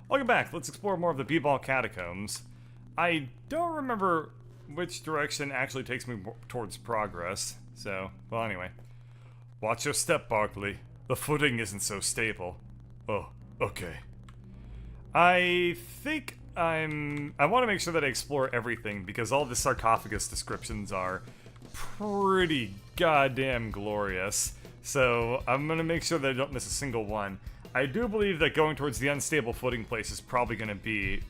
Welcome back. Let's explore more of the B-Ball Catacombs. I don't remember which direction actually takes me towards progress. So, well, anyway. Watch your step, Barkley. The footing isn't so stable. Oh, okay. I think I want to make sure that I explore everything because all the sarcophagus descriptions are pretty goddamn glorious. So I'm going to make sure that I don't miss a single one. I do believe that going towards the unstable footing place is probably going to be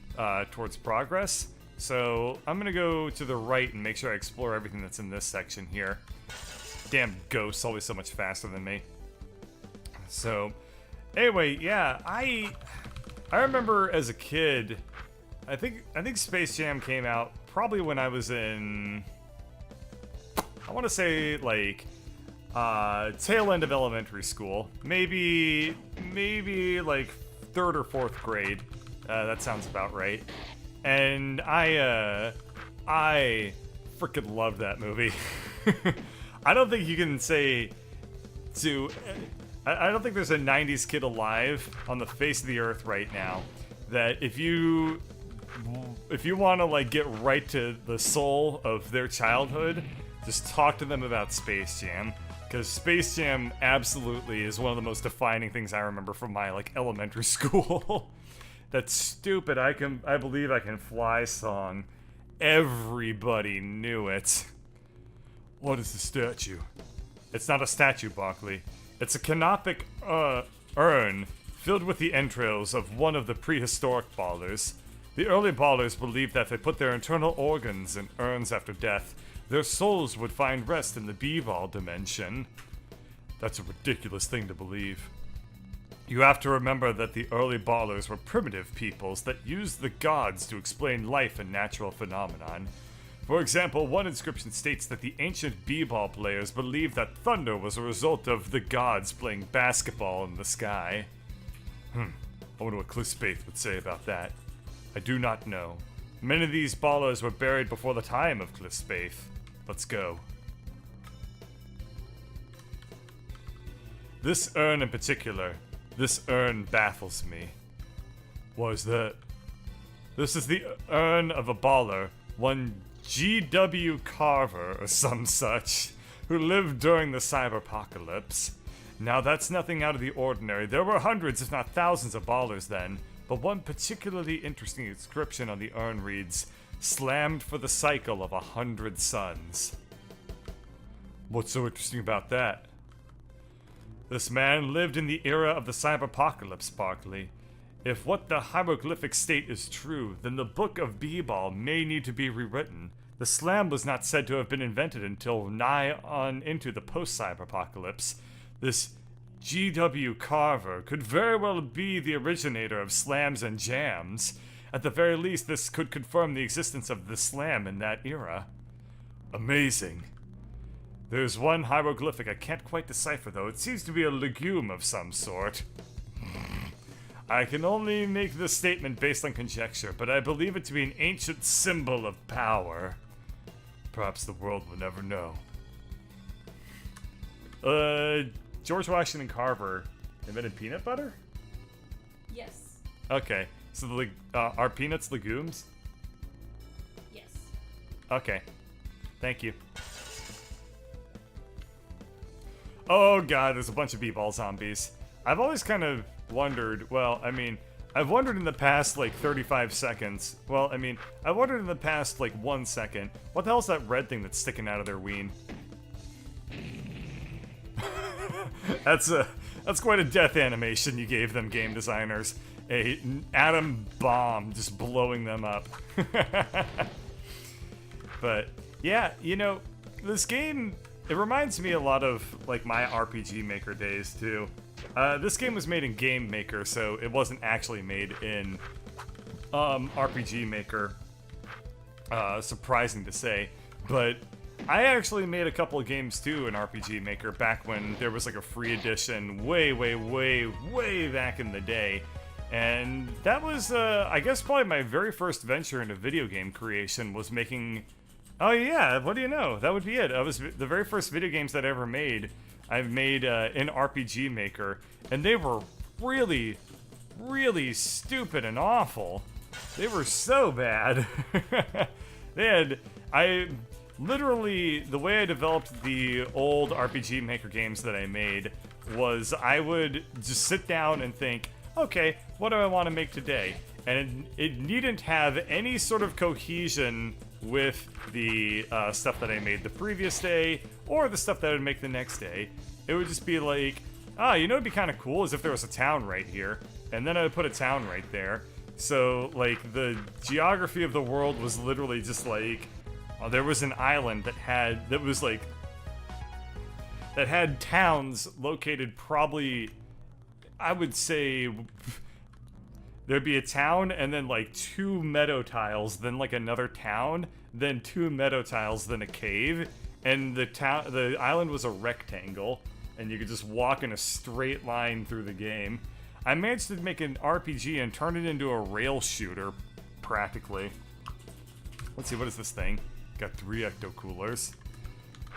towards progress. So I'm going to go to the right and make sure I explore everything that's in this section here. Damn ghosts, always so much faster than me. So, anyway, yeah, I remember as a kid, I think Space Jam came out probably when I was in, I want to say like tail end of elementary school, maybe like 3rd or 4th grade. That sounds about right. And I freaking loved that movie. I don't think you can say to. I don't think there's a 90s kid alive on the face of the earth right now that if you want to like get right to the soul of their childhood, just talk to them about Space Jam, because Space Jam absolutely is one of the most defining things I remember from my like elementary school. That stupid I believe I can fly song. Everybody knew it. What is the statue? It's not a statue, Barkley. It's a canopic urn filled with the entrails of one of the prehistoric ballers. The early ballers believed that if they put their internal organs in urns after death, their souls would find rest in the B-Ball dimension. That's a ridiculous thing to believe. You have to remember that the early ballers were primitive peoples that used the gods to explain life and natural phenomenon. For example, one inscription states that the ancient B-Ball players believed that thunder was a result of the gods playing basketball in the sky. I wonder what Cliff Spaeth would say about that. I do not know. Many of these ballers were buried before the time of Cliff Spaeth. Let's go. This urn in particular, this urn baffles me. What is that? This is the urn of a baller, one G.W. Carver or some such, who lived during the cyberpocalypse. Now that's nothing out of the ordinary. There were hundreds, if not thousands, of ballers then, but one particularly interesting inscription on the urn reads, "Slammed for the cycle of 100 suns." What's so interesting about that? This man lived in the era of the cyberpocalypse, Barkley. If what the hieroglyphic state is true, then the book of B-Ball may need to be rewritten. The slam was not said to have been invented until nigh on into the post-cyberpocalypse. This G.W. Carver could very well be the originator of slams and jams. At the very least, this could confirm the existence of the slam in that era. Amazing. There's one hieroglyphic I can't quite decipher, though. It seems to be a legume of some sort. I can only make this statement based on conjecture, but I believe it to be an ancient symbol of power. Perhaps the world will never know. George Washington Carver invented peanut butter? Yes. Okay, so are peanuts legumes? Yes. Okay, thank you. Oh god, there's a bunch of B-Ball zombies. I've always kind of wondered, well, I mean, I've wondered in the past, like, 35 seconds. Well, I mean, I've wondered in the past, like, 1 second. What the hell's that red thing that's sticking out of their ween? That's quite a death animation you gave them, game designers. An atom bomb just blowing them up. But, yeah, you know, this game, it reminds me a lot of, like, my RPG Maker days, too. This game was made in Game Maker, so it wasn't actually made in RPG Maker. Surprising to say. But I actually made a couple of games, too, in RPG Maker back when there was, like, a free edition way back in the day. And that was, I guess, probably my very first venture into video game creation was making... Oh, yeah, what do you know? That would be it. That was the very first video games that I ever made. I've made in RPG Maker, and they were really, really stupid and awful. They were so bad. Literally, the way I developed the old RPG Maker games that I made was I would just sit down and think, okay, what do I want to make today? And it needn't have any sort of cohesion with the stuff that I made the previous day or the stuff that I would make the next day. It would just be like, you know what'd be kind of cool is if there was a town right here, and then I would put a town right there. So, like, the geography of the world was literally just like, there was an island that had towns located probably, I would say, there'd be a town and then like 2 meadow tiles, then like another town, then 2 meadow tiles, then a cave, and the island was a rectangle, and you could just walk in a straight line through the game. I managed to make an RPG and turn it into a rail shooter, practically. Let's see, what is this thing? Got 3 ecto coolers.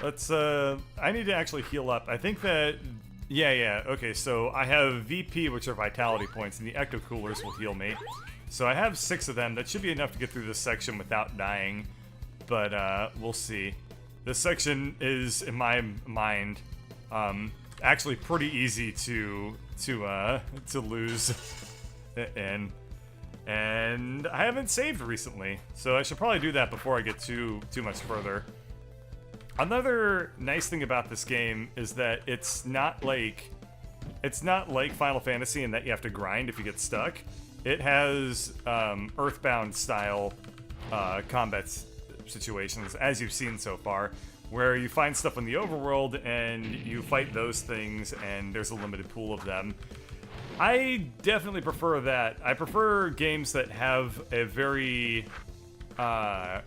I need to actually heal up. I think that, yeah, okay, so I have VP, which are vitality points, and the ecto coolers will heal me. So I have 6 of them. That should be enough to get through this section without dying, but we'll see. This section is, in my mind, actually pretty easy to lose in. And I haven't saved recently, so I should probably do that before I get too much further. Another nice thing about this game is that it's not like Final Fantasy in that you have to grind if you get stuck. It has Earthbound style combat situations, as you've seen so far, where you find stuff in the overworld and you fight those things, and there's a limited pool of them. I definitely prefer that. I prefer games that have a very, I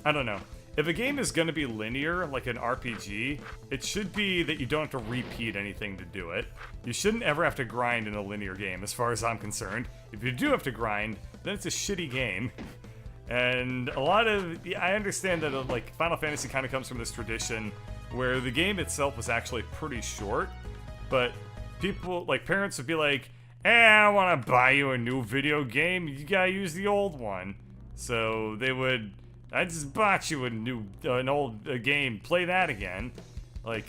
don't know. If a game is going to be linear, like an RPG, it should be that you don't have to repeat anything to do it. You shouldn't ever have to grind in a linear game, as far as I'm concerned. If you do have to grind, then it's a shitty game. And I understand that like Final Fantasy kind of comes from this tradition where the game itself was actually pretty short, but people, like parents would be like, I want to buy you a new video game, you gotta use the old one. So I just bought you an old game, play that again. Like,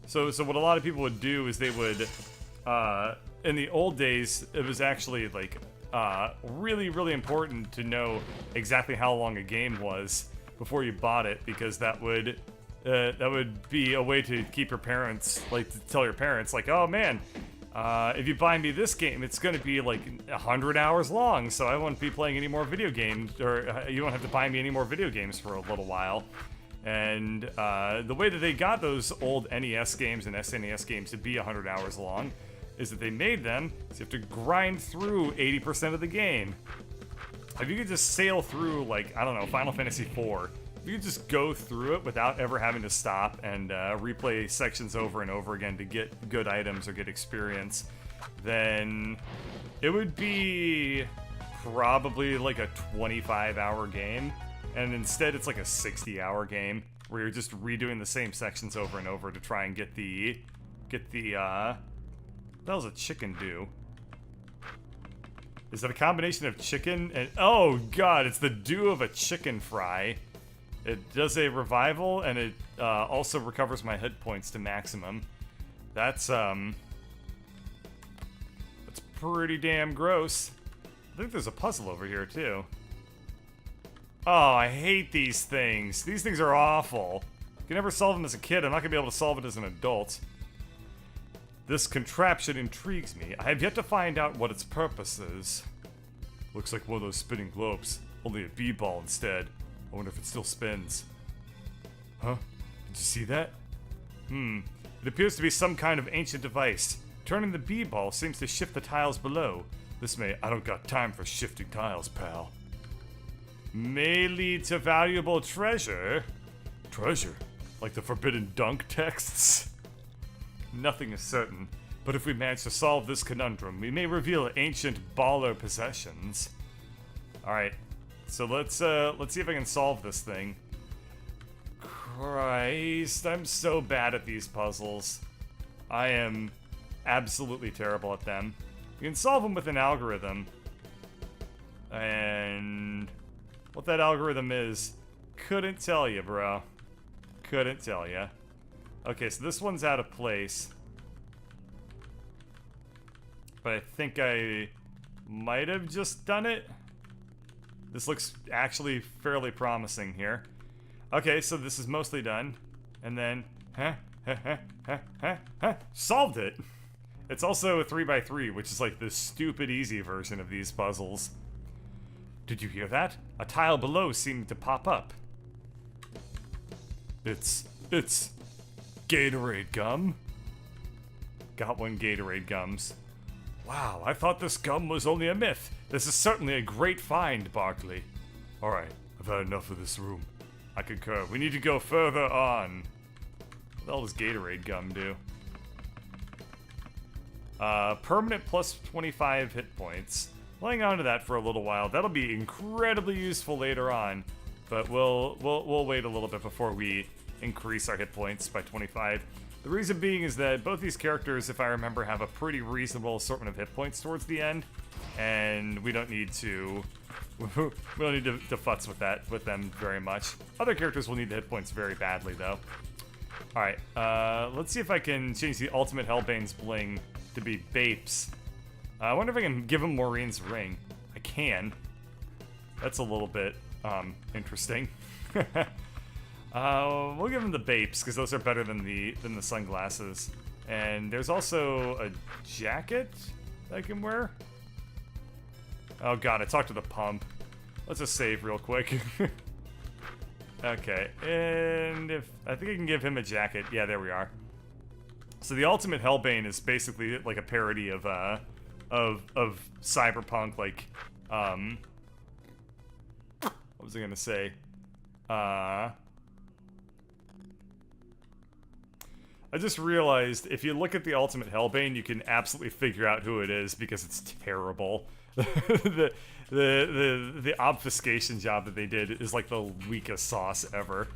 so what a lot of people would do is they would, in the old days, it was actually like, really, really important to know exactly how long a game was before you bought it, because that would be a way to keep your parents, like, to tell your parents, like, oh man, if you buy me this game, it's gonna be like 100 hours long, so I won't be playing any more video games, or you won't have to buy me any more video games for a little while. And the way that they got those old NES games and SNES games to be 100 hours long is that they made them so you have to grind through 80% of the game. If you could just sail through, like, I don't know, Final Fantasy IV, if you could just go through it without ever having to stop and replay sections over and over again to get good items or get experience, then it would be probably like a 25-hour game. And instead it's like a 60-hour game where you're just redoing the same sections over and over to try and get the that was a chicken do. Is that a combination of chicken and... Oh god, it's the dew of a chicken fry. It does a revival, and it also recovers my hit points to maximum. That's pretty damn gross. I think there's a puzzle over here, too. Oh, I hate these things. These things are awful. You can never solve them as a kid. I'm not going to be able to solve it as an adult. This contraption intrigues me. I have yet to find out what its purpose is. Looks like one of those spinning globes, only a B-ball instead. I wonder if it still spins. Huh? Did you see that? It appears to be some kind of ancient device. Turning the B-ball seems to shift the tiles below. I don't got time for shifting tiles, pal. May lead to valuable treasure. Treasure? Like the forbidden dunk texts? Nothing is certain, but if we manage to solve this conundrum, we may reveal ancient baller possessions. Alright, so let's see if I can solve this thing. Christ, I'm so bad at these puzzles. I am absolutely terrible at them. We can solve them with an algorithm. And what that algorithm is, couldn't tell you, bro. Couldn't tell you. Okay, so this one's out of place. But I think I might have just done it. This looks actually fairly promising here. Okay, so this is mostly done. And then, solved it! It's also a 3x3, which is like the stupid easy version of these puzzles. Did you hear that? A tile below seemed to pop up. It's Gatorade gum. Got one Gatorade gums. Wow, I thought this gum was only a myth. This is certainly a great find, Barkley. Alright, I've had enough of this room. I concur. We need to go further on. What the hell does Gatorade gum do? Permanent plus 25 hit points. Hang on to that for a little while. That'll be incredibly useful later on. But we'll wait a little bit before we increase our hit points by 25. The reason being is that both these characters, if I remember, have a pretty reasonable assortment of hit points towards the end, and we don't need to futz with them very much. Other characters will need the hit points very badly, though. All right, let's see if I can change the ultimate Hellbane's bling to be Bapes. I wonder if I can give him Maureen's ring. I can. That's a little bit interesting. We'll give him the Bapes because those are better than the sunglasses. And there's also a jacket that I can wear. Oh god, I talked to the pump. Let's just save real quick. Okay, and if I think I can give him a jacket. Yeah, there we are. So the ultimate Hellbane is basically like a parody of cyberpunk, like what was I gonna say? I just realized if you look at the ultimate Hellbane, you can absolutely figure out who it is because it's terrible. the obfuscation job that they did is like the weakest sauce ever.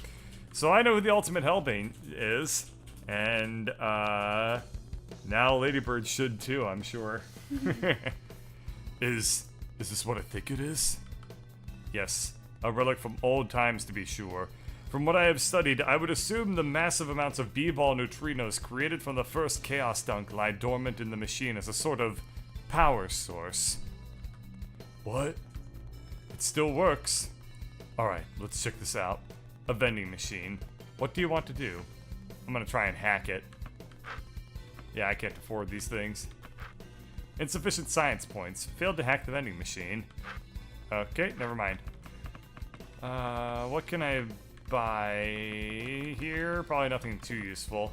So I know who the ultimate Hellbane is, and now Ladybird should too, I'm sure. Is this what I think it is? Yes, a relic from old times to be sure. From what I have studied, I would assume the massive amounts of B-Ball neutrinos created from the first Chaos Dunk lie dormant in the machine as a sort of power source. What? It still works. Alright, let's check this out. A vending machine. What do you want to do? I'm gonna try and hack it. Yeah, I can't afford these things. Insufficient science points. Failed to hack the vending machine. Okay, never mind. What can I buy here? Probably nothing too useful.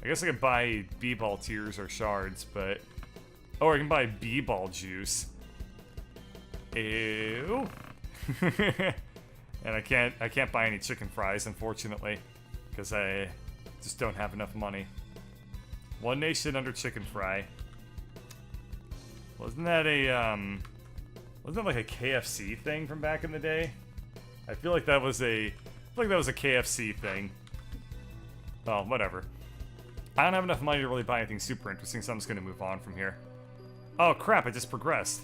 I guess I could buy B-Ball tears or shards, but... Oh, I can buy B-Ball juice. Ew. And I can't buy any chicken fries, unfortunately, because I just don't have enough money. One nation under chicken fry. Wasn't that like a KFC thing from back in the day? I feel like that was a KFC thing. Oh, whatever. I don't have enough money to really buy anything super interesting, so I'm just gonna move on from here. Oh crap, I just progressed.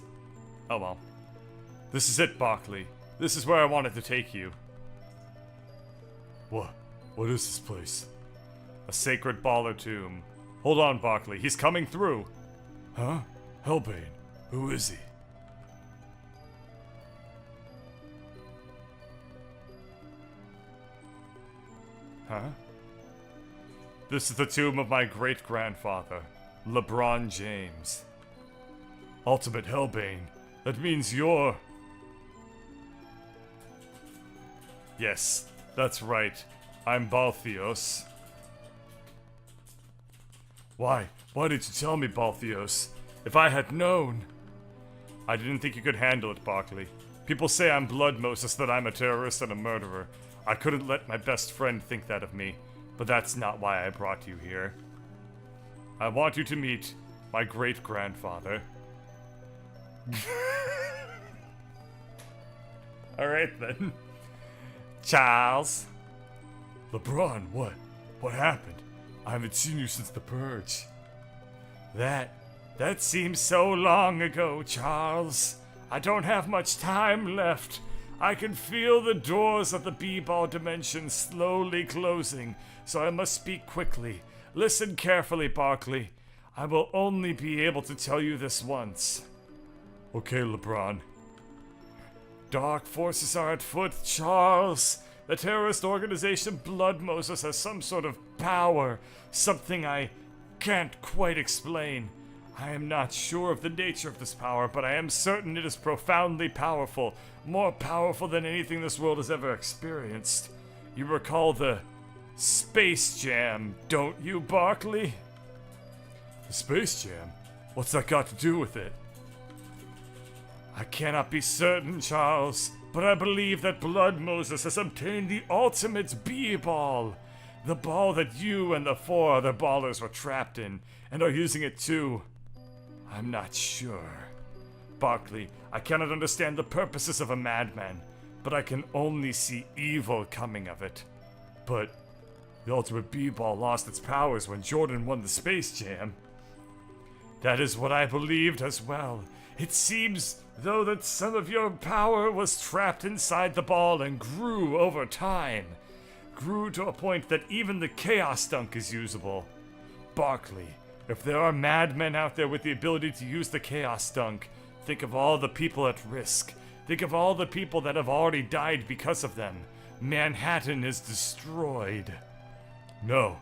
Oh well. This is it, Barkley. This is where I wanted to take you. What? What is this place? A sacred baller tomb. Hold on, Barkley. He's coming through. Huh? Hellbane. Who is he? Huh? This is the tomb of my great-grandfather, LeBron James. Ultimate Hellbane. That means you're... Yes, that's right. I'm Balthios. Why? Why did you tell me, Balthios? If I had known... I didn't think you could handle it, Barkley. People say I'm Blood-Moses, that I'm a terrorist and a murderer. I couldn't let my best friend think that of me, but that's not why I brought you here. I want you to meet my great-grandfather. Alright then. Charles. LeBron, what? What happened? I haven't seen you since the Purge. That That seems so long ago, Charles. I don't have much time left. I can feel the doors of the B-Ball dimension slowly closing, so I must speak quickly. Listen carefully, Barkley. I will only be able to tell you this once. Okay, LeBron. Dark forces are at foot, Charles. The terrorist organization B.L.O.D.M.O.S.E.S has some sort of power, something I can't quite explain. I am not sure of the nature of this power, but I am certain it is profoundly powerful, more powerful than anything this world has ever experienced. You recall the Space Jam, don't you, Barkley? The Space Jam? What's that got to do with it? I cannot be certain, Charles, but I believe that B.L.O.D.M.O.S.E.S has obtained the ultimate B-Ball. The ball that you and the 4 other ballers were trapped in, and are using it too. I'm not sure. Barkley, I cannot understand the purposes of a madman, but I can only see evil coming of it. But the ultimate B-Ball lost its powers when Jordan won the Space Jam. That is what I believed as well. It seems, though, that some of your power was trapped inside the ball and grew over time. Grew to a point that even the Chaos Dunk is usable. Barkley, if there are madmen out there with the ability to use the Chaos Dunk, think of all the people at risk. Think of all the people that have already died because of them. Manhattan is destroyed. No,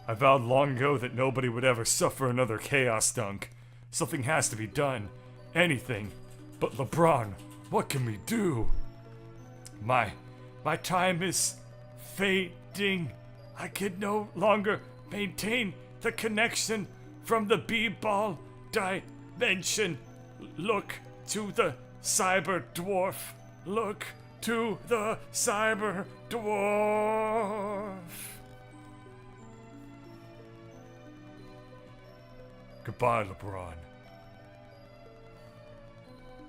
I vowed long ago that nobody would ever suffer another Chaos Dunk. Something has to be done. Anything. But LeBron, what can we do? My time is fading. I can no longer maintain the connection from the B-Ball dimension. Look to the cyber dwarf. Look to the cyber dwarf. Goodbye, LeBron.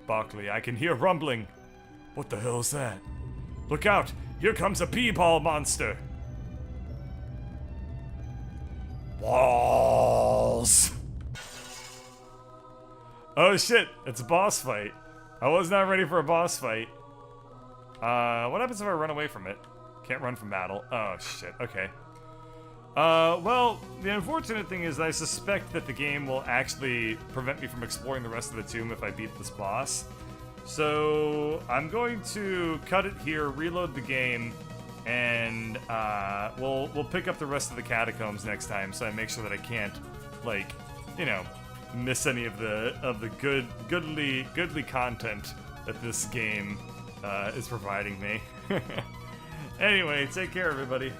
Barkley, I can hear rumbling. What the hell is that? Look out! Here comes a B-Ball monster! Balls! Oh shit, it's a boss fight. I was not ready for a boss fight. What happens if I run away from it? Can't run from battle. Oh shit, okay. Well, the unfortunate thing is I suspect that the game will actually prevent me from exploring the rest of the tomb if I beat this boss. So, I'm going to cut it here, reload the game, and we'll pick up the rest of the Catacombs next time, so I make sure that I can't, like, you know, miss any of the goodly content that this game is providing me. Anyway, take care, everybody.